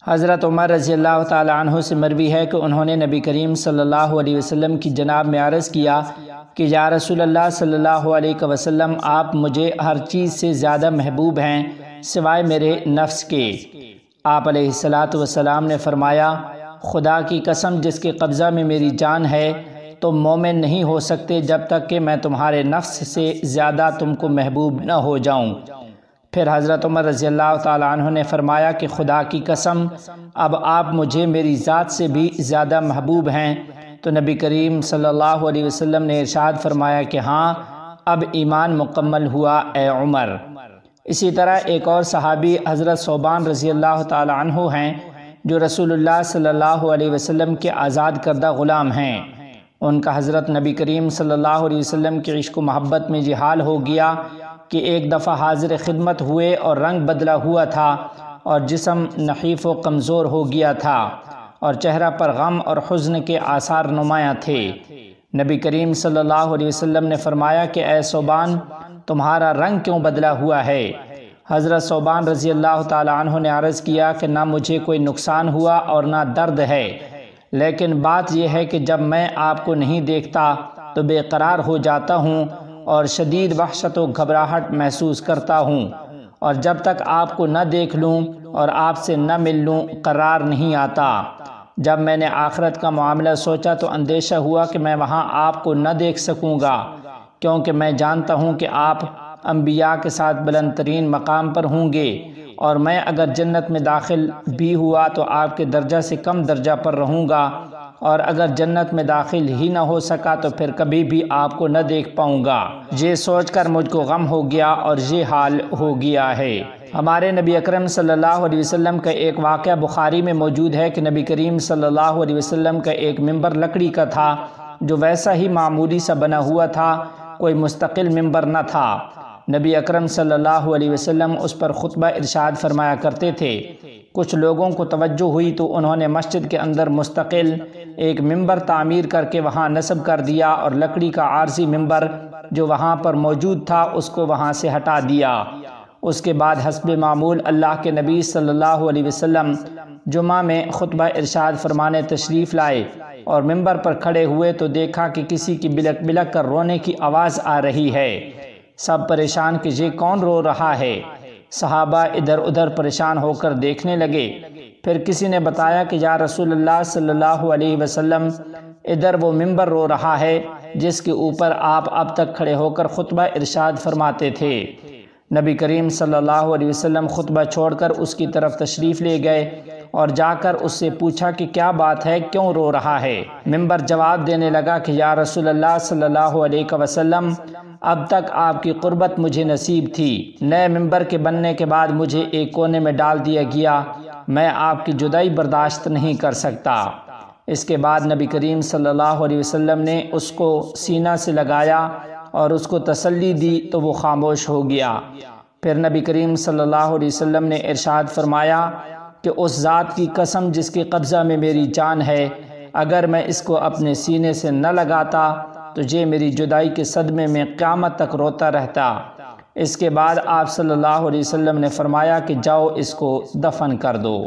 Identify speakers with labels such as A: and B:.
A: حضرت عمر رضی اللہ تعالی عنہ سے مروی ہے کہ انہوں نے نبی کریم صلی اللہ علیہ وسلم کی جناب میں عرض کیا کہ یا رسول اللہ صلی اللہ علیہ وسلم، آپ مجھے ہر چیز سے زیادہ محبوب ہیں سوائے میرے نفس کے۔ آپ علیہ السلام نے فرمایا، خدا کی قسم جس کے قبضہ میں میری جان ہے، تم مومن نہیں ہو سکتے جب تک کہ میں تمہارے نفس سے زیادہ تم کو محبوب نہ ہو جاؤں۔ پھر حضرت عمر رضی اللہ تعالیٰ عنہ نے فرمایا کہ خدا کی قسم اب آپ مجھے میری ذات سے بھی زیادہ محبوب ہیں۔ تو نبی کریم صلی اللہ علیہ وسلم نے ارشاد فرمایا کہ ہاں، اب ایمان مکمل ہوا اے عمر۔ اسی طرح ایک اور صحابی حضرت ثوبان رضی اللہ تعالیٰ عنہ ہیں جو رسول اللہ صلی اللہ علیہ وسلم کے آزاد کردہ غلام ہیں۔ ان کا حضرت نبی کریم صلی اللہ علیہ وسلم کے عشق و محبت میں یہ حال ہو گیا کہ ایک دفعہ حاضر خدمت ہوئے اور رنگ بدلا ہوا تھا اور جسم نحیف و کمزور ہو گیا تھا اور چہرہ پر غم اور حزن کے آثار نمایاں تھے۔ نبی کریم صلی اللہ علیہ وسلم نے فرمایا کہ اے ثوبان، تمہارا رنگ کیوں بدلا ہوا ہے؟ حضرت ثوبان رضی اللہ تعالی عنہ نے عرض کیا کہ نہ مجھے کوئی نقصان ہوا اور نہ درد ہے، لیکن بات یہ ہے کہ جب میں آپ کو نہیں دیکھتا تو بے قرار ہو جاتا ہوں اور شدید وحشت و گھبراہٹ محسوس کرتا ہوں، اور جب تک آپ کو نہ دیکھ لوں اور آپ سے نہ مل لوں قرار نہیں آتا۔ جب میں نے آخرت کا معاملہ سوچا تو اندیشہ ہوا کہ میں وہاں آپ کو نہ دیکھ سکوں گا، کیونکہ میں جانتا ہوں کہ آپ انبیاء کے ساتھ بلند ترین مقام پر ہوں گے، اور میں اگر جنت میں داخل بھی ہوا تو آپ کے درجہ سے کم درجہ پر رہوں گا، اور اگر جنت میں داخل ہی نہ ہو سکا تو پھر کبھی بھی آپ کو نہ دیکھ پاؤں گا۔ یہ سوچ کر مجھ کو غم ہو گیا اور یہ حال ہو گیا ہے۔ ہمارے نبی اکرم صلی اللہ علیہ وسلم کا ایک واقعہ بخاری میں موجود ہے کہ نبی کریم صلی اللہ علیہ وسلم کا ایک ممبر لکڑی کا تھا جو ویسا ہی معمولی سا بنا ہوا تھا، کوئی مستقل ممبر نہ تھا۔ نبی اکرم صلی اللہ علیہ وسلم اس پر خطبہ ارشاد فرمایا کرتے تھے۔ کچھ لوگوں کو توجہ ہوئی تو انہوں نے مسجد کے اندر مستقل ایک ممبر تعمیر کر کے وہاں نصب کر دیا اور لکڑی کا عارضی ممبر جو وہاں پر موجود تھا اس کو وہاں سے ہٹا دیا۔ اس کے بعد حسب معمول اللہ کے نبی صلی اللہ علیہ وسلم جمعہ میں خطبہ ارشاد فرمانے تشریف لائے اور ممبر پر کھڑے ہوئے تو دیکھا کہ کسی کی بلک بلک کر رونے کی آواز آ رہی ہے۔ سب پریشان کہ یہ کون رو رہا ہے؟ صحابہ ادھر ادھر پریشان ہو کر دیکھنے لگے۔ پھر کسی نے بتایا کہ یا رسول اللہ صلی اللہ علیہ وسلم، ادھر وہ ممبر رو رہا ہے جس کے اوپر آپ اب تک کھڑے ہو کر خطبہ ارشاد فرماتے تھے۔ نبی کریم صلی اللہ علیہ وسلم خطبہ چھوڑ کر اس کی طرف تشریف لے گئے اور جا کر اس سے پوچھا کہ کیا بات ہے، کیوں رو رہا ہے؟ ممبر جواب دینے لگا کہ یا رسول اللہ صلی اللہ علیہ وسلم، اب تک آپ کی قربت مجھے نصیب تھی، نئے ممبر کے بننے کے بعد مجھے ایک کونے میں ڈال دیا گیا، میں آپ کی جدائی برداشت نہیں کر سکتا۔ اس کے بعد نبی کریم صلی اللہ علیہ وسلم نے اس کو سینہ سے لگایا اور اس کو تسلی دی تو وہ خاموش ہو گیا۔ پھر نبی کریم صلی اللہ علیہ وسلم نے ارشاد فرمایا کہ اس ذات کی قسم جس کے قبضہ میں میری جان ہے، اگر میں اس کو اپنے سینے سے نہ لگاتا تو یہ میری جدائی کے صدمے میں قیامت تک روتا رہتا۔ اس کے بعد آپ صلی اللہ علیہ وسلم نے فرمایا کہ جاؤ اس کو دفن کر دو۔